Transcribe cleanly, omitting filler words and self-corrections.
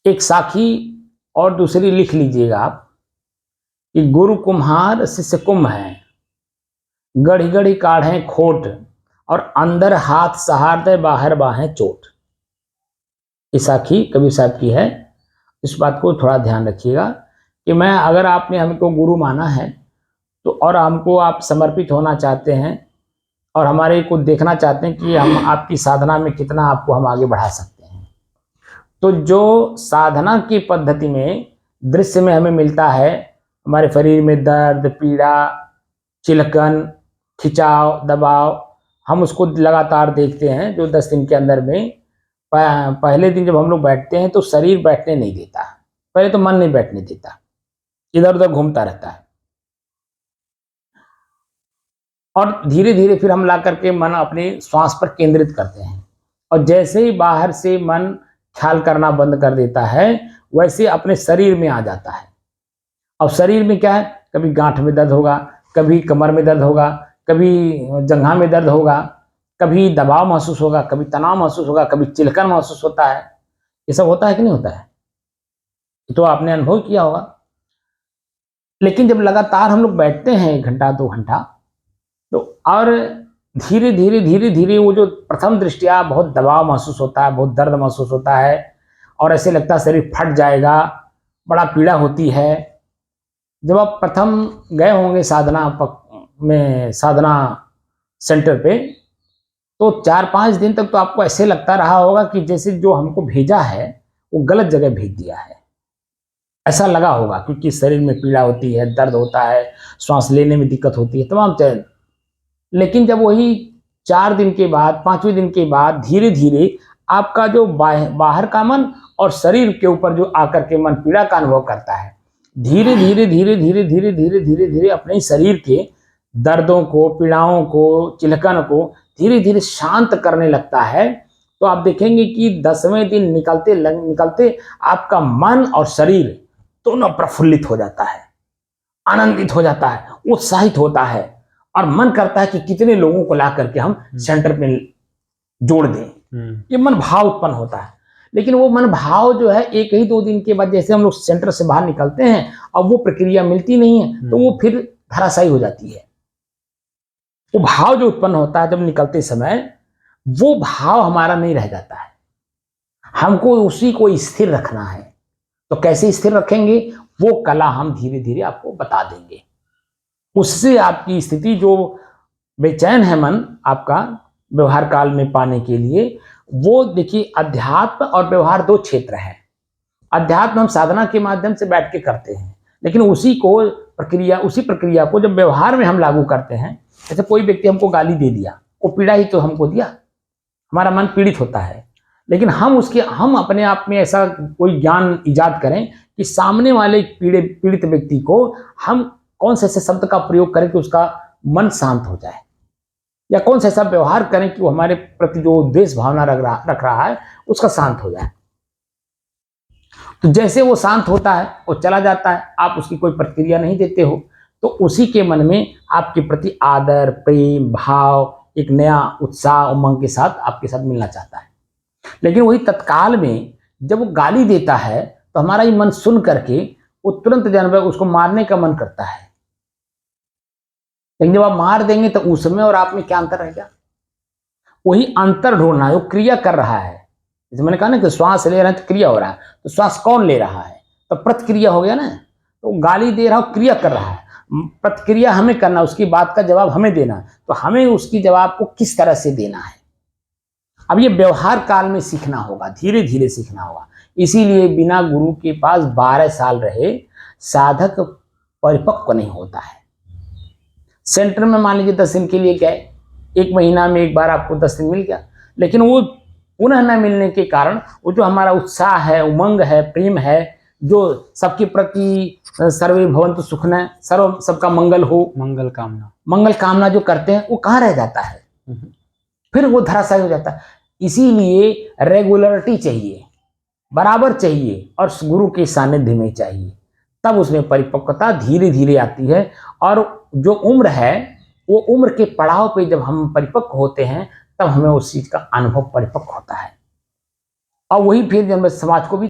एक साखी और दूसरी लिख लीजिएगा आप कि गुरु कुम्हार शिष्य कुंभ है, गढ़ी गढ़ी काढ़े खोट और अंदर हाथ सहारते बाहर बाहें चोट। ये साखी कबीर साहब की है। इस बात को थोड़ा ध्यान रखिएगा कि मैं अगर आपने हमको गुरु माना है तो और हमको आप समर्पित होना चाहते हैं और हमारे को देखना चाहते हैं कि हम आपकी साधना में कितना आपको हम आगे बढ़ा सकते हैं, तो जो साधना की पद्धति में दृश्य में हमें मिलता है, हमारे शरीर में दर्द, पीड़ा, चिलकन, खिंचाव, दबाव, हम उसको लगातार देखते हैं। जो 10 दिन के अंदर में पहले दिन जब हम लोग बैठते हैं तो शरीर बैठने नहीं देता, पहले तो मन नहीं बैठने देता, इधर उधर घूमता रहता है। और धीरे धीरे फिर हम ला करके मन अपने श्वास पर केंद्रित करते हैं और जैसे ही बाहर से मन ख्याल करना बंद कर देता है वैसे अपने शरीर में आ जाता है। अब शरीर में क्या है, कभी गांठ में दर्द होगा, कभी कमर में दर्द होगा, कभी जंघा में दर्द होगा, कभी दबाव महसूस होगा, कभी तनाव महसूस होगा, कभी चिलकन महसूस होता है। ये सब होता है कि नहीं होता है, तो आपने अनुभव किया होगा। लेकिन जब लगातार हम लोग बैठते हैं 1 घंटा 2 घंटा, तो और धीरे धीरे धीरे धीरे वो जो प्रथम दृष्टिया बहुत दबाव महसूस होता है, बहुत दर्द महसूस होता है और ऐसे लगता है शरीर फट जाएगा, बड़ा पीड़ा होती है। जब आप प्रथम गए होंगे साधना सेंटर पे, तो 4-5 दिन तक तो आपको ऐसे लगता रहा होगा कि जैसे जो हमको भेजा है वो गलत जगह भेज दिया है, ऐसा लगा होगा, क्योंकि शरीर में पीड़ा होती है, दर्द होता है, श्वास लेने में दिक्कत होती है, तमाम चीज। लेकिन जब वही 4 दिन के बाद, 5वें दिन के बाद धीरे धीरे आपका जो बाहर का मन और शरीर के ऊपर जो आकर के मन पीड़ा का अनुभव करता है, धीरे धीरे धीरे धीरे धीरे धीरे धीरे धीरे अपने शरीर के दर्दों को, पीड़ाओं को, चिलकन को धीरे धीरे शांत करने लगता है। तो आप देखेंगे कि 10वें दिन निकलते निकलते आपका मन और शरीर दोनों प्रफुल्लित हो जाता है, आनंदित हो जाता है, उत्साहित होता है और मन करता है कि कितने लोगों को ला करके हम सेंटर में जोड़ दें। ये मन भाव उत्पन्न होता है। लेकिन वो मन भाव जो है 1 ही 2 दिन के बाद जैसे हम लोग सेंटर से बाहर निकलते हैं, अब वो प्रक्रिया मिलती नहीं है, तो वो फिर धराशायी हो जाती है। वो भाव जो उत्पन्न होता है जब निकलते समय, वो भाव हमारा नहीं रह जाता है, हमको उसी को स्थिर रखना है। तो कैसे स्थिर रखेंगे, वो कला हम धीरे धीरे आपको बता देंगे। उससे आपकी स्थिति जो बेचैन है मन आपका व्यवहार काल में पाने के लिए, वो देखिए अध्यात्म और व्यवहार 2 क्षेत्र हैं। अध्यात्म हम साधना के माध्यम से बैठ के करते हैं, लेकिन उसी प्रक्रिया को जब व्यवहार में हम लागू करते हैं, जैसे कोई व्यक्ति हमको गाली दे दिया, वो पीड़ा ही तो हमको दिया, हमारा मन पीड़ित होता है। लेकिन हम अपने आप में ऐसा कोई ज्ञान इजाद करें कि सामने वाले पीड़ित व्यक्ति को हम कौन से ऐसे शब्द का प्रयोग करें कि उसका मन शांत हो जाए, या कौन सा ऐसा व्यवहार करें कि वो हमारे प्रति जो द्वेष भावना रख रहा है उसका शांत हो जाए। तो जैसे वो शांत होता है, वो चला जाता है, आप उसकी कोई प्रतिक्रिया नहीं देते हो, तो उसी के मन में आपके प्रति आदर, प्रेम, भाव, एक नया उत्साह, उमंग के साथ आपके साथ मिलना चाहता है। लेकिन वही तत्काल में जब वो गाली देता है तो हमारा ये मन सुन करके वो तुरंत जानवर उसको मारने का मन करता है। लेकिन जब आप मार देंगे तो उसमें और आप में क्या अंतर रहेगा, वही अंतर ढूंढना है। वो क्रिया कर रहा है, जैसे मैंने कहा ना कि श्वास ले रहा है तो क्रिया हो रहा है, तो श्वास कौन ले रहा है, तो प्रतिक्रिया हो गया ना। तो गाली दे रहा हो, क्रिया कर रहा है, प्रतिक्रिया हमें करना, उसकी बात का जवाब हमें देना, तो हमें उसकी जवाब को किस तरह से देना है, अब ये व्यवहार काल में सीखना होगा, धीरे धीरे सीखना होगा। इसीलिए बिना गुरु के पास 12 साल रहे साधक परिपक्व नहीं होता है। सेंटर में मान लीजिए 10 दिन के लिए गए, 1 महीना में एक बार आपको 10 दिन मिल गया, लेकिन वो पुनः न मिलने के कारण वो जो हमारा उत्साह है, उमंग है, प्रेम है, जो सबके प्रति सर्वे भवन्तु सुखिनः, सबका मंगल हो, मंगल कामना जो करते हैं, वो कहाँ रह जाता है, फिर वो धराशायी हो जाता है। इसीलिए रेगुलरिटी चाहिए, बराबर चाहिए, और गुरु के सानिध्य में चाहिए, तब उसमें परिपक्वता धीरे धीरे आती है। और जो उम्र है, वो उम्र के पड़ाव पे जब हम परिपक्व होते हैं, तब हमें उस चीज का अनुभव परिपक्व होता है। और वही फिर समाज को भी